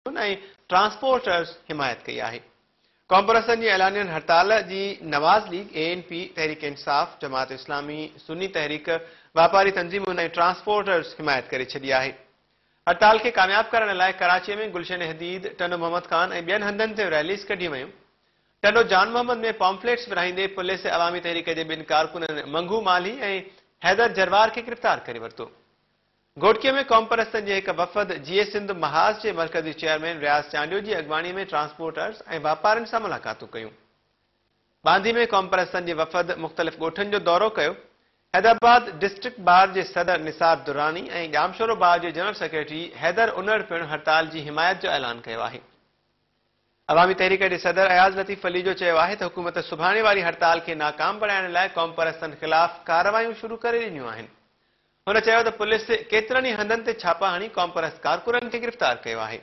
ऐं ट्रांसपोर्टर्स हिमायत कई आहे। कॉमपर्सन जी ऐलानियल हड़ताल जी नवाज़ लीग, ANP, तहरीक इंसाफ, जमात इस्लामी, सुन्नी तहरीक, वापारी तंजीमुनि ऐं ट्रांसपोर्टर्स हिमायत करे छॾी आहे। हड़ताल खे कामयाब करण लाइ कराची में गुलशन हदीद, टनो मोहम्मद खान ऐं ॿियनि हंधनि ते रैलीज़ कढियूं वयूं। टनो जान मोहम्मद में पॉम्फलेट्स विरहाईंदे पुलिस अवामी तहरीक जे ॿिनि कारकुननि मंगू माली ऐं हैदर जरवार खे गिरफ़्तार करे वरितो। घोटकीअ में कॉमपर्सन जे हिक वफ़द GA सिंध महाज़ जे मरकज़ी चेयरमैन रियाज़ चांडियो जी अॻवानी में ट्रांसपोर्टर्स ऐं वापारियुनि सां मुलाक़ातूं कयूं। बांदी में कॉमपर्सन जी वफ़द मुख़्तलिफ़ ॻोठनि जो दौरो कयो। हैदराबाद डिस्ट्रिक्ट बार जे सदर निसार दुरानी ऐं जामशोरो बार जे जनरल सेक्रेटरी हैदर उनड़ पिणु हड़ताल जी हिमायत जो ऐलान कयो आहे। अवामी तहरीक जे सदर अयाज़ लतीफ़ अली जो चयो आहे त हुकूमत सुभाणे वारी हड़ताल खे नाकाम बणाइण लाइ कॉमपर्सन ख़िलाफ़ कार्रवायूं शुरू करे ॾिनियूं आहिनि। हुन चयो त पुलिस केतिरनि ई हंधनि ते छापा हणी कॉमपर्स कारकुननि खे गिरफ़्तार कयो आहे।